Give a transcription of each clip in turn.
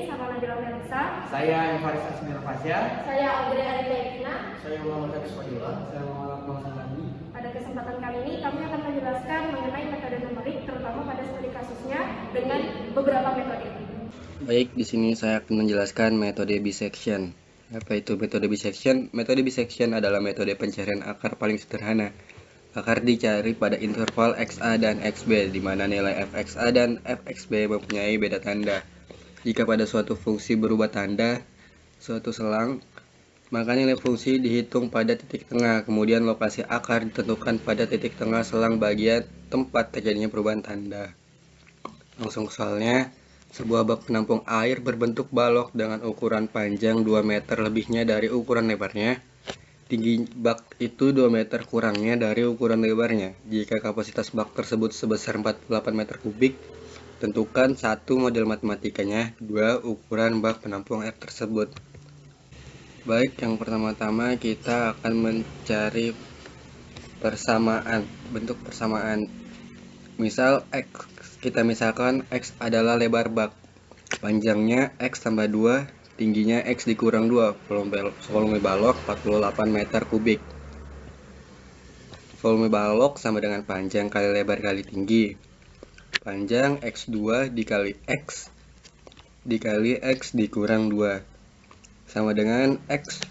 sama Nabila Melisa. Saya Faris Asmir Fasya. Saya Audrey Alita Ekina. Saya Muhammad Hafiz Fadila. Saya Muhammad Muhammad Lagi. Pada kesempatan kali ini kami akan menjelaskan mengenai metode numerik, terutama pada studi kasusnya dengan beberapa metode. Baik, di sini saya akan menjelaskan metode bisection. Apa itu metode bisection? Metode bisection adalah metode pencarian akar paling sederhana. Akar dicari pada interval XA dan XB, di mana nilai fXA dan fXB mempunyai beda tanda. Jika pada suatu fungsi berubah tanda suatu selang, maka nilai fungsi dihitung pada titik tengah, kemudian lokasi akar ditentukan pada titik tengah selang bagian tempat terjadinya perubahan tanda. Langsung ke soalnya. Sebuah bak penampung air berbentuk balok dengan ukuran panjang 2 meter lebihnya dari ukuran lebarnya. Tinggi bak itu 2 meter kurangnya dari ukuran lebarnya. Jika kapasitas bak tersebut sebesar 48 meter kubik, tentukan 1 model matematikanya, 2 ukuran bak penampung air tersebut. Baik, yang pertama-tama kita akan mencari persamaan, bentuk persamaan. Misal kita misalkan X adalah lebar bak, panjangnya X tambah 2, tingginya X dikurang 2, volume balok 48 meter kubik. Volume balok sama dengan panjang kali lebar kali tinggi. Panjang X2 dikali X dikurang 2 sama dengan X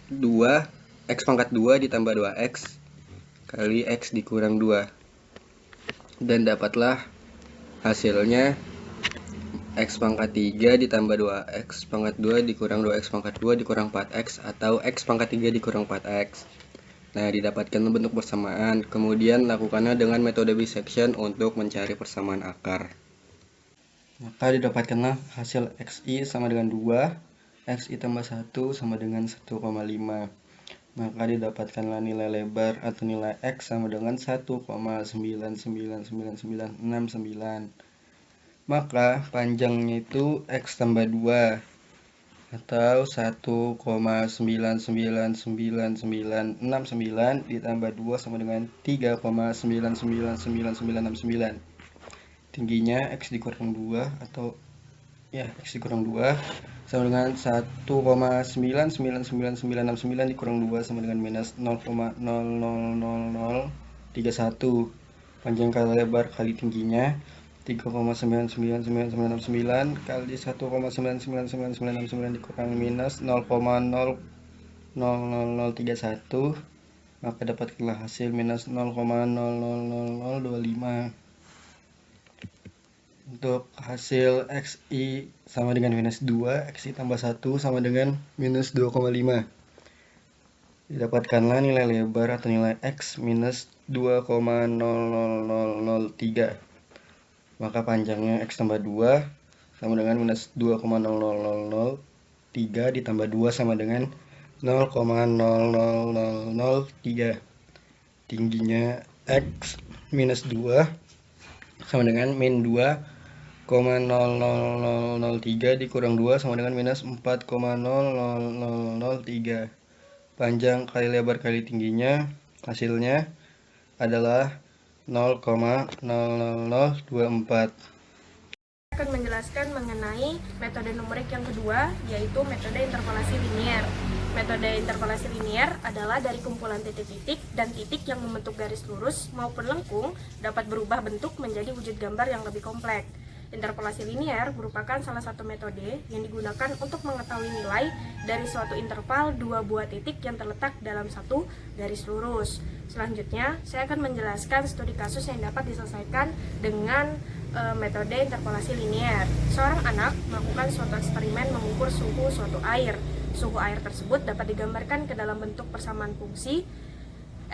pangkat 2 ditambah 2X kali X dikurang 2. Dan dapatlah hasilnya X pangkat 3 ditambah 2X pangkat 2 dikurang 2X pangkat 2 dikurang 4X atau X pangkat 3 dikurang 4X. Nah, didapatkan bentuk persamaan. Kemudian lakukannya dengan metode bisection untuk mencari persamaan akar. Maka didapatkanlah hasil XI sama dengan 2, XI tambah 1 sama dengan 1,5. Maka didapatkanlah nilai lebar atau nilai X sama dengan 1,9999969. Maka panjangnya itu X tambah 2 atau 1,9999969 ditambah 2 sama dengan 3,9999969. Tingginya X dikurang 2 atau X dikurang 2 sama dengan 1,9999969 dikurang 2 sama dengan minus 0,00031. Panjang kali lebar kali tingginya 3,9999969 kali 1,9999969 dikurang minus 0,00031, maka dapatkanlah hasil minus 0,00025. Untuk hasil XI sama dengan minus 2, XI tambah 1 sama dengan minus 2,5. Didapatkanlah nilai lebar atau nilai X minus 2,00003. Maka panjangnya X tambah 2 sama dengan minus 2,00003 ditambah 2 sama dengan 0,00003. Tingginya X minus 2 sama dengan min 2,00003 dikurang 2 sama dengan minus 4,00003. Panjang kali lebar kali tingginya hasilnya adalah 0,00024. Akan menjelaskan mengenai metode numerik yang kedua, yaitu metode interpolasi linier. Metode interpolasi linier adalah dari kumpulan titik-titik dan titik yang membentuk garis lurus maupun lengkung dapat berubah bentuk menjadi wujud gambar yang lebih kompleks. Interpolasi linier merupakan salah satu metode yang digunakan untuk mengetahui nilai dari suatu interval dua buah titik yang terletak dalam satu garis lurus. Selanjutnya, saya akan menjelaskan studi kasus yang dapat diselesaikan dengan metode interpolasi linier. Seorang anak melakukan suatu eksperimen mengukur suhu suatu air. Suhu air tersebut dapat digambarkan ke dalam bentuk persamaan fungsi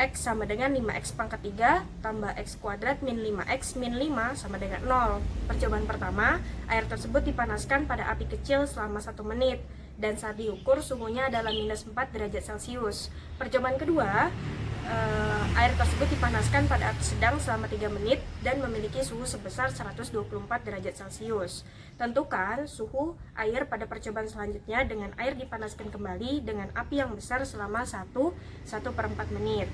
X sama dengan 5X pangkat 3 tambah X kuadrat min 5X min 5 sama dengan 0. Percobaan pertama, air tersebut dipanaskan pada api kecil selama 1 menit dan saat diukur suhunya adalah minus 4 derajat Celcius. Percobaan kedua, air tersebut dipanaskan pada api sedang selama 3 menit dan memiliki suhu sebesar 124 derajat Celcius. Tentukan suhu air pada percobaan selanjutnya dengan air dipanaskan kembali dengan api yang besar selama 1/4 menit.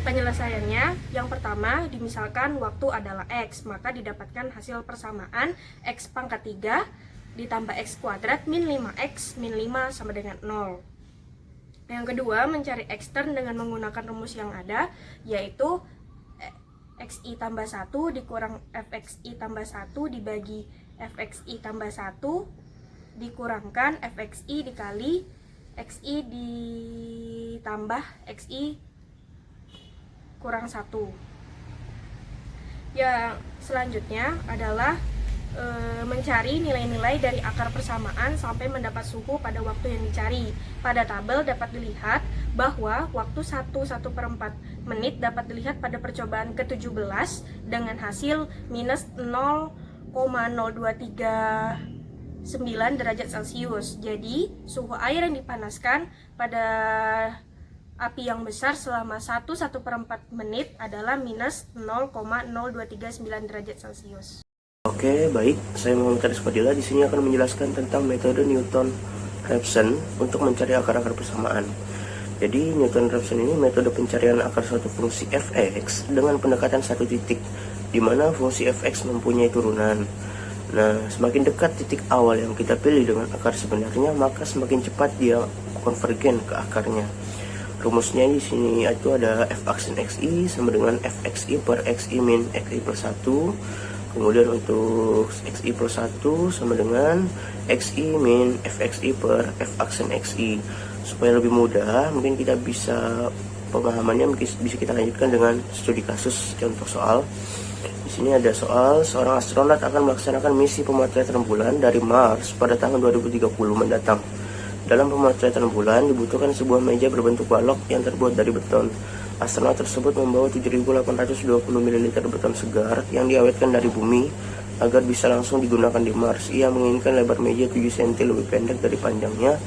Penyelesaiannya, yang pertama, dimisalkan waktu adalah X, maka didapatkan hasil persamaan X pangkat 3 ditambah X kuadrat min 5X min 5 sama dengan 0. Yang kedua, mencari ekstern dengan menggunakan rumus yang ada, yaitu XI tambah 1 dikurang FXI tambah 1 dibagi FXI tambah 1 dikurangkan FXI dikali XI ditambah XI kurang 1. Yang selanjutnya adalah mencari nilai-nilai dari akar persamaan sampai mendapat suhu pada waktu yang dicari. Pada tabel dapat dilihat bahwa waktu 1/1/4 menit dapat dilihat pada percobaan ke-17 dengan hasil minus 0,0239 derajat Celcius. Jadi, suhu air yang dipanaskan pada api yang besar selama 1/1/4 menit adalah minus 0,0239 derajat Celcius. Oke, baik. Saya Muhammad Haris Fadila di sini akan menjelaskan tentang metode Newton-Raphson untuk mencari akar-akar persamaan. Jadi, Newton-Raphson ini metode pencarian akar suatu fungsi fx dengan pendekatan satu titik, di mana fungsi fx mempunyai turunan. Nah, semakin dekat titik awal yang kita pilih dengan akar sebenarnya, maka semakin cepat dia konvergen ke akarnya. Rumusnya di sini itu ada f aksen xi sama dengan fxi per xi min xi plus 1. Kemudian untuk xi plus 1 sama dengan xi min fxi per f aksen xi. Supaya lebih mudah, mungkin kita bisa pemahamannya bisa kita lanjutkan dengan studi kasus contoh soal. Di sini ada soal, seorang astronot akan melaksanakan misi pemotretan bulan dari Mars pada tahun 2030 mendatang. Dalam pemotretan bulan dibutuhkan sebuah meja berbentuk balok yang terbuat dari beton. Astronot tersebut membawa 7.820 ml beton segar yang diawetkan dari bumi agar bisa langsung digunakan di Mars. Ia menginginkan lebar meja 7 cm lebih pendek dari panjangnya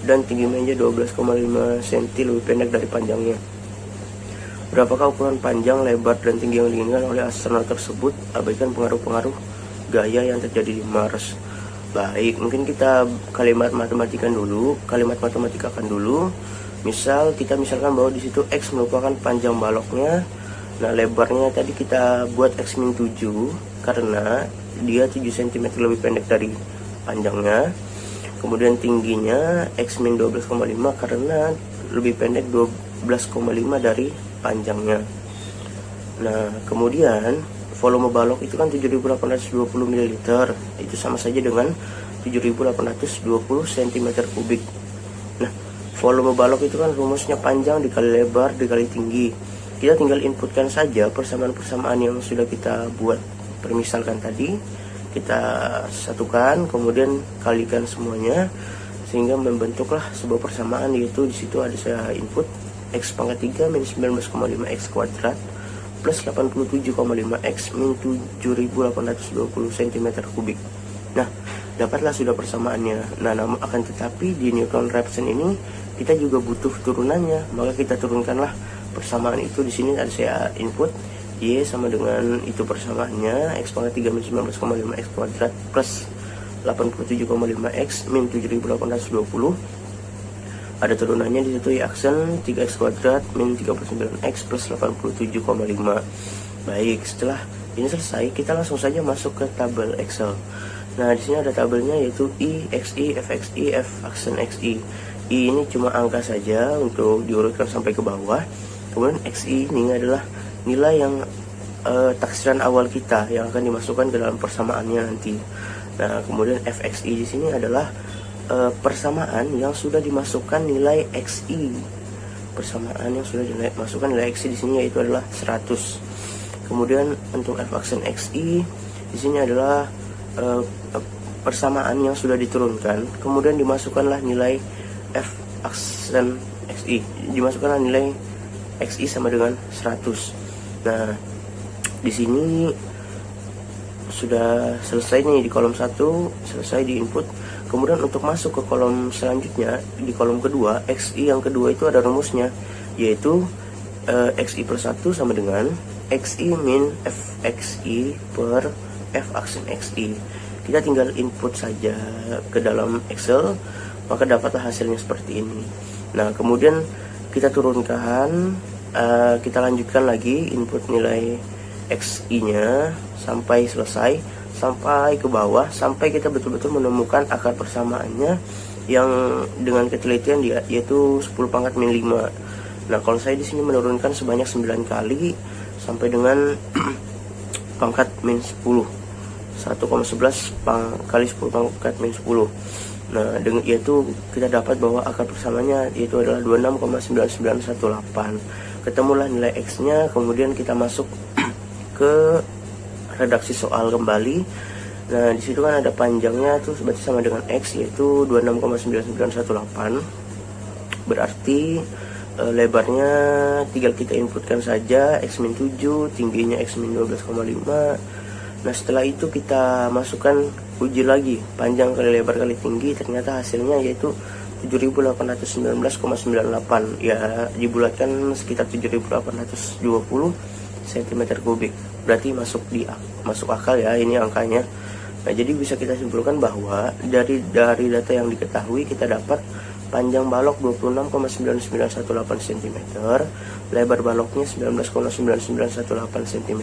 dan tinggi meja 12,5 cm lebih pendek dari panjangnya. Berapakah ukuran panjang, lebar, dan tinggi yang diinginkan oleh astronot tersebut? Abaikan pengaruh-pengaruh gaya yang terjadi di Mars. Baik, mungkin kita kalimat matematikakan dulu. Misal kita misalkan bahwa di situ X merupakan panjang baloknya. Nah, lebarnya tadi kita buat X min 7 karena dia 7 cm lebih pendek dari panjangnya. Kemudian tingginya X min 12,5 karena lebih pendek 12,5 dari panjangnya. Nah, kemudian volume balok itu kan 7.820 ml. Itu sama saja dengan 7.820 cm3. Nah, volume balok itu kan rumusnya panjang dikali lebar dikali tinggi. Kita tinggal inputkan saja persamaan-persamaan yang sudah kita buat permisalkan tadi. Kita satukan, kemudian kalikan semuanya sehingga membentuklah sebuah persamaan, yaitu di situ ada saya input X pangkat 3 min 19,5 X kuadrat plus 87,5 X min 7.820 cm3. Nah, dapatlah sudah persamaannya. Nah, namun akan tetapi di Newton-Raphson ini kita juga butuh turunannya, maka kita turunkanlah persamaan itu. Di sini ada saya input Y sama dengan itu persamaannya X pangkat 3 min 19,5 X kuadrat plus 87,5 X min 7.820. Ada turunannya di situ Y aksen 3X kuadrat min 39X plus 87,5. Baik, setelah ini selesai, kita langsung saja masuk ke tabel Excel. Nah, di sini ada tabelnya yaitu I, XI, FXI, F aksen XI. I ini cuma angka saja untuk diurutkan sampai ke bawah. Kemudian XI ini adalah nilai yang taksiran awal kita yang akan dimasukkan ke dalam persamaannya nanti. Nah, kemudian FXI di sini adalah persamaan yang sudah dimasukkan nilai XI. Persamaan yang sudah dimasukkan nilai XI di sini yaitu adalah 100. Kemudian untuk F aksen XI di sini adalah persamaan yang sudah diturunkan, kemudian dimasukkanlah nilai F aksen XI, dimasukkanlah nilai XI sama dengan 100. Nah, di sini sudah selesai nih di kolom 1, selesai di input. Kemudian untuk masuk ke kolom selanjutnya, di kolom kedua, XI yang kedua itu ada rumusnya, yaitu XI plus 1 sama dengan XI min FXI per F aksen XI. Kita tinggal input saja ke dalam Excel, maka dapatlah hasilnya seperti ini. Nah, kemudian kita turunkan, kita lanjutkan lagi input nilai XI nya sampai selesai sampai ke bawah sampai kita betul-betul menemukan akar persamaannya yang dengan ketelitian dia yaitu 10 pangkat min 5. Nah, kalau saya di sini menurunkan sebanyak 9 kali sampai dengan pangkat min 10. 1,11 kali 10 pangkat min 10. Nah, dengan yaitu kita dapat bahwa akar persamanya yaitu adalah 26,9918. Ketemulah nilai X-nya, kemudian kita masuk ke redaksi soal kembali. Nah, di situ kan ada panjangnya tuh berarti sama dengan X yaitu 26,9918. Berarti lebarnya tinggal kita inputkan saja X-7, tingginya X-12,5. Nah, setelah itu kita masukkan uji lagi panjang kali lebar kali tinggi, ternyata hasilnya yaitu 7819,98. Ya, dibulatkan sekitar 7820 cm3. Berarti masuk akal ya ini angkanya. Nah, jadi bisa kita simpulkan bahwa dari data yang diketahui kita dapat panjang balok 26,9918 cm, lebar baloknya 19,9918 cm,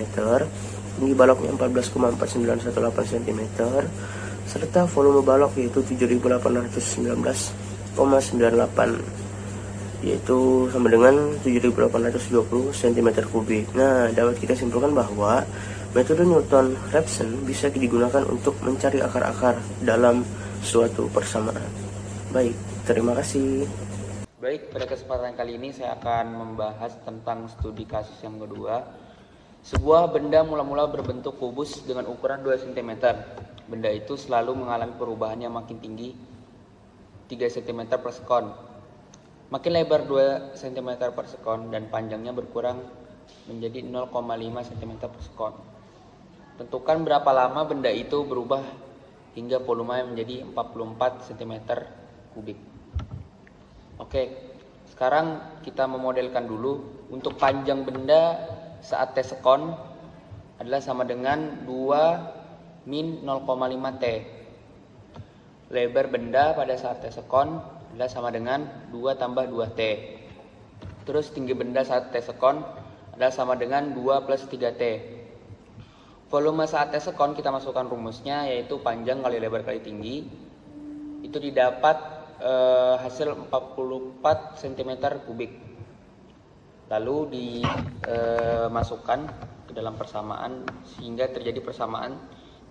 tinggi baloknya 14,4918 cm, serta volume balok yaitu 7819,98, yaitu sama dengan 7820 cm3. Nah, dapat kita simpulkan bahwa metode Newton-Raphson bisa digunakan untuk mencari akar-akar dalam suatu persamaan. Baik, terima kasih. Baik, pada kesempatan kali ini saya akan membahas tentang studi kasus yang kedua. Sebuah benda mula-mula berbentuk kubus dengan ukuran 2 cm. Benda itu selalu mengalami perubahan yang makin tinggi 3 cm per sekon. Makin lebar 2 cm per sekon dan panjangnya berkurang menjadi 0,5 cm per sekon. Tentukan berapa lama benda itu berubah hingga volumenya menjadi 44 cm kubik. Oke, sekarang kita memodelkan dulu. Untuk panjang benda saat T sekon adalah sama dengan 2 min 0,5 T. Lebar benda pada saat T sekon adalah sama dengan 2 tambah 2 T. Terus tinggi benda saat T sekon adalah sama dengan 2 plus 3 T. Volume saat T sekon kita masukkan rumusnya yaitu panjang kali lebar kali tinggi. Itu didapat hasil 44 cm kubik. Lalu dimasukkan ke dalam persamaan sehingga terjadi persamaan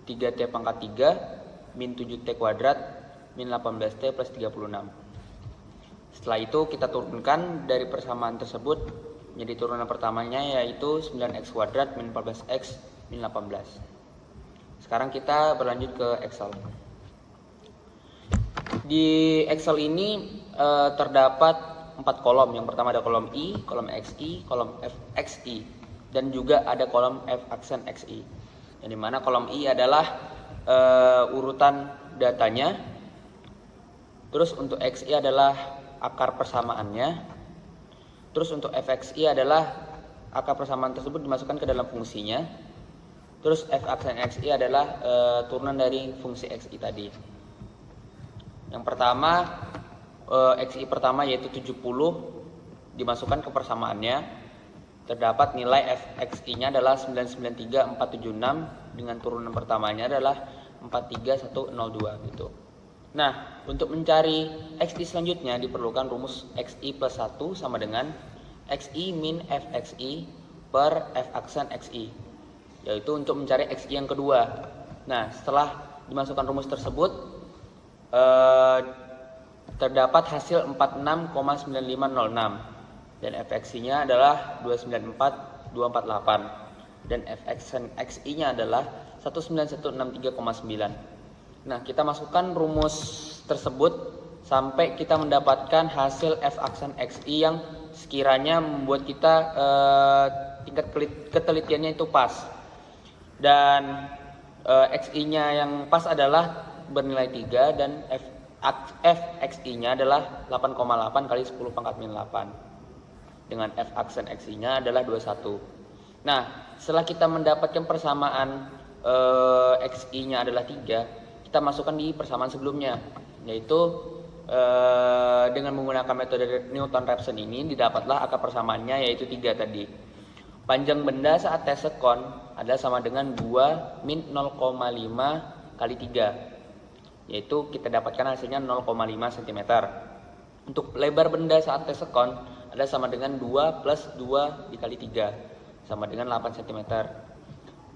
3T pangkat 3 min 7T kuadrat min 18T plus 36. Setelah itu kita turunkan dari persamaan tersebut menjadi turunan pertamanya yaitu 9X kuadrat min 14X min 18. Sekarang kita berlanjut ke Excel. Di Excel ini terdapat 4 kolom. Yang pertama ada kolom I, kolom XI, kolom FXI, dan juga ada kolom F aksen XI. Yang dimana kolom I adalah urutan datanya. Terus untuk XI adalah akar persamaannya. Terus untuk FXI adalah akar persamaan tersebut dimasukkan ke dalam fungsinya. Terus F aksen XI adalah turunan dari fungsi XI tadi. Yang pertama XI pertama yaitu 70 dimasukkan ke persamaannya. Terdapat nilai FXI-nya adalah 993476 dengan turunan pertamanya adalah 43102 gitu. Nah, untuk mencari XI selanjutnya diperlukan rumus XI plus 1 sama dengan XI min FXI per F aksen XI, yaitu untuk mencari XI yang kedua. Nah, setelah dimasukkan rumus tersebut terdapat hasil 46,9506 dan FXI-nya adalah 294248 dan FXI-nya adalah 19163,9. Nah, kita masukkan rumus tersebut sampai kita mendapatkan hasil F aksen XI yang sekiranya membuat kita tingkat ketelitiannya itu pas. Dan XI-nya yang pas adalah bernilai 3 dan FXI-nya adalah 8,8 kali 10 pangkat min 8 dengan F aksen XI-nya adalah 21. Nah, setelah kita mendapatkan persamaan XI-nya adalah 3, kita masukkan di persamaan sebelumnya, yaitu dengan menggunakan metode Newton-Raphson ini didapatlah akar persamaannya yaitu 3 tadi. Panjang benda saat tes sekon adalah sama dengan 2 min 0,5 kali 3, yaitu kita dapatkan hasilnya 0,5 cm. Untuk lebar benda saat tes sekon adalah sama dengan 2 plus 2 dikali 3, sama dengan 8 cm.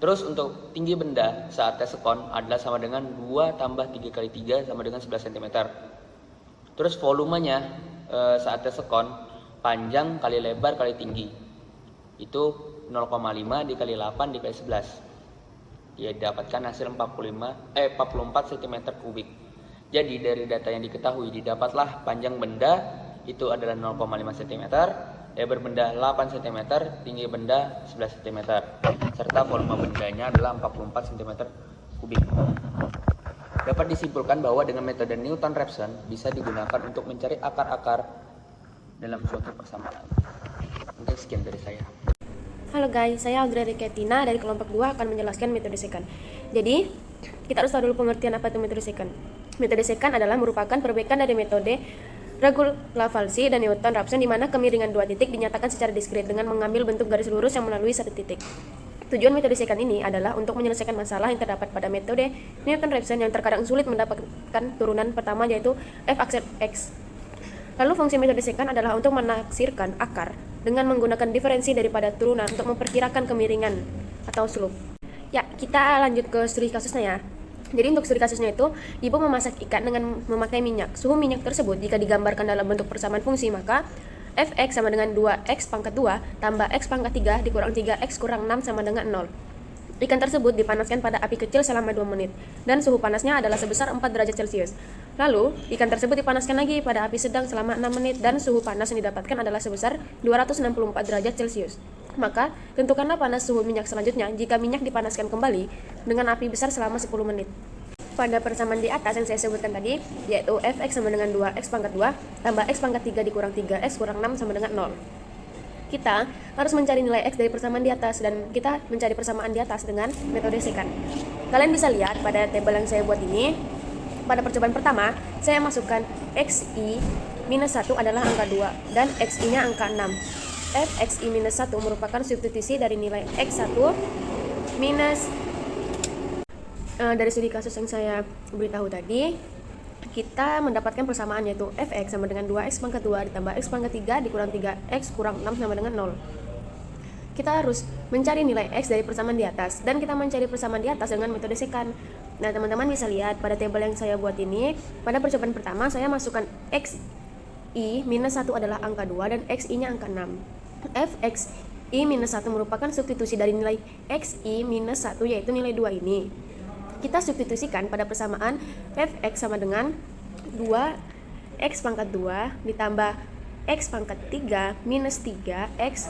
Terus untuk tinggi benda saat tes sekon adalah sama dengan 2 tambah 3 kali 3 sama dengan 11 cm. Terus volumenya saat tes sekon panjang kali lebar kali tinggi, itu 0,5 dikali 8 dikali 11. Dia dapatkan hasil 44 cm kubik. Jadi dari data yang diketahui didapatlah panjang benda itu adalah 0,5 cm, lebar benda 8 cm, tinggi benda 11 cm, serta volume bendanya adalah 44 cm kubik. Dapat disimpulkan bahwa dengan metode Newton-Raphson bisa digunakan untuk mencari akar-akar dalam suatu persamaan. Mungkin sekian dari saya. Halo guys, saya Audrey Riketina dari kelompok 2 akan menjelaskan metode secant. Jadi, kita harus tahu dulu pengertian apa itu metode secant. Metode secant adalah merupakan perbaikan dari metode Regul-Lavalsie dan Newton-Raphson di mana kemiringan dua titik dinyatakan secara diskrit dengan mengambil bentuk garis lurus yang melalui satu titik. Tujuan metode secant ini adalah untuk menyelesaikan masalah yang terdapat pada metode Newton-Raphson yang terkadang sulit mendapatkan turunan pertama yaitu f aksen x. Lalu fungsi metode secant adalah untuk menaksirkan akar dengan menggunakan diferensi daripada turunan untuk memperkirakan kemiringan atau slope. Ya, kita lanjut ke studi kasusnya ya. Jadi untuk studi kasusnya itu, ibu memasak ikan dengan memakai minyak. Suhu minyak tersebut jika digambarkan dalam bentuk persamaan fungsi, maka fx sama dengan 2x pangkat 2 tambah x pangkat 3 dikurang 3x kurang 6 sama dengan 0. Ikan tersebut dipanaskan pada api kecil selama 2 menit dan suhu panasnya adalah sebesar 4 derajat Celcius. Lalu, ikan tersebut dipanaskan lagi pada api sedang selama 6 menit dan suhu panas yang didapatkan adalah sebesar 264 derajat Celcius. Maka, tentukanlah panas suhu minyak selanjutnya jika minyak dipanaskan kembali dengan api besar selama 10 menit. Pada persamaan di atas yang saya sebutkan tadi, yaitu fx sama dengan 2x pangkat 2 tambah x pangkat 3 dikurang 3x kurang 6 sama dengan 0. Kita harus mencari nilai x dari persamaan di atas dan kita mencari persamaan di atas dengan metode secant. Kalian bisa lihat pada tabel yang saya buat ini. Pada percobaan pertama, saya masukkan xi minus 1 adalah angka 2 dan xi-nya angka 6. Fxi minus 1 merupakan substitusi dari nilai x1 minus dari studi kasus yang saya beritahu tadi. Kita mendapatkan persamaan yaitu fx sama dengan 2x pangkat 2 ditambah x pangkat 3 dikurang 3x kurang 6 sama dengan 0. Kita harus mencari nilai x dari persamaan di atas dan kita mencari persamaan di atas dengan metode secant. Nah, teman-teman bisa lihat pada tabel yang saya buat ini, pada percobaan pertama saya masukkan xi minus 1 adalah angka 2 dan xi-nya angka 6. Fxi minus 1 merupakan substitusi dari nilai xi minus 1 yaitu nilai 2 ini. Kita substitusikan pada persamaan fx sama dengan 2x pangkat 2 ditambah x pangkat 3 minus 3x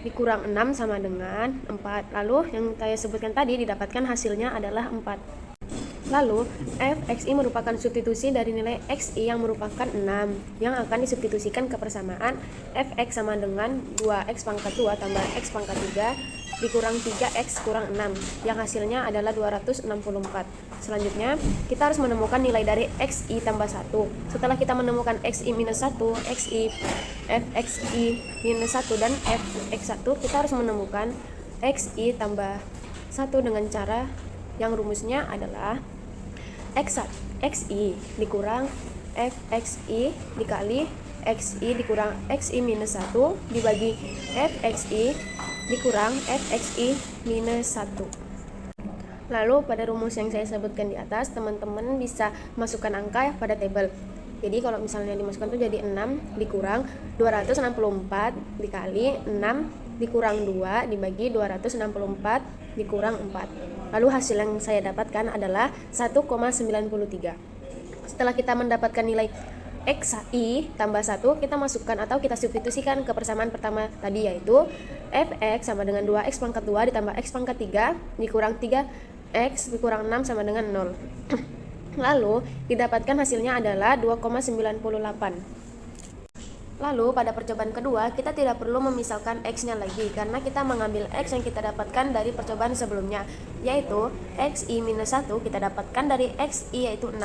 dikurang 6 sama dengan 4. Lalu yang saya sebutkan tadi didapatkan hasilnya adalah 4. Lalu fxi merupakan substitusi dari nilai xi yang merupakan 6 yang akan disubstitusikan ke persamaan fx sama dengan 2x pangkat 2 tambah x pangkat 3 dikurang 3x kurang 6 yang hasilnya adalah 264. Selanjutnya kita harus menemukan nilai dari xi tambah 1. Setelah kita menemukan xi minus 1, fxi minus 1 dan fx1, kita harus menemukan xi tambah 1 dengan cara yang rumusnya adalah xi dikurang fxi dikali xi dikurang xi minus 1 dibagi fxi dikurang fxi minus 1. Lalu pada rumus yang saya sebutkan di atas, teman-teman bisa masukkan angka pada tabel. Jadi kalau misalnya dimasukkan itu jadi 6 dikurang 264 dikali 6 dikurang 2 dibagi 264 dikurang 4. Lalu hasil yang saya dapatkan adalah 1,93. Setelah kita mendapatkan nilai xi tambah 1, kita masukkan atau kita substitusikan ke persamaan pertama tadi yaitu fx sama dengan 2x pangkat 2 ditambah x pangkat 3 dikurang 3x dikurang 6 sama dengan 0. Lalu didapatkan hasilnya adalah 2,98. Lalu pada percobaan kedua kita tidak perlu memisalkan x-nya lagi karena kita mengambil x yang kita dapatkan dari percobaan sebelumnya, yaitu xi minus 1 kita dapatkan dari xi yaitu 6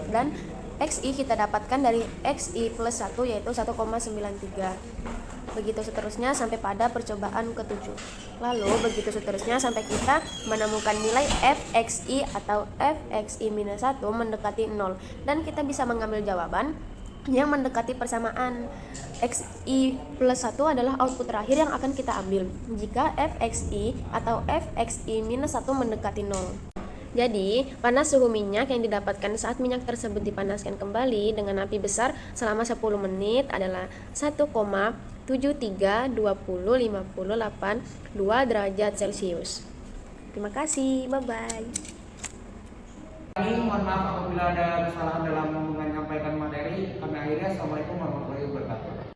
dan xi kita dapatkan dari xi plus 1 yaitu 1,93. Begitu seterusnya sampai pada percobaan ke-7. Lalu begitu seterusnya sampai kita menemukan nilai fxi atau fxi minus 1 mendekati 0. Dan kita bisa mengambil jawaban yang mendekati persamaan. Xi plus 1 adalah output terakhir yang akan kita ambil jika fxi atau fxi minus 1 mendekati 0. Jadi, panas suhu minyak yang didapatkan saat minyak tersebut dipanaskan kembali dengan api besar selama 10 menit adalah 1,732058,2 derajat Celcius. Terima kasih, bye-bye. Kami mohon maaf apabila ada kesalahan dalam menyampaikan materi. Kami akhirnya, assalamualaikum warahmatullahi wabarakatuh.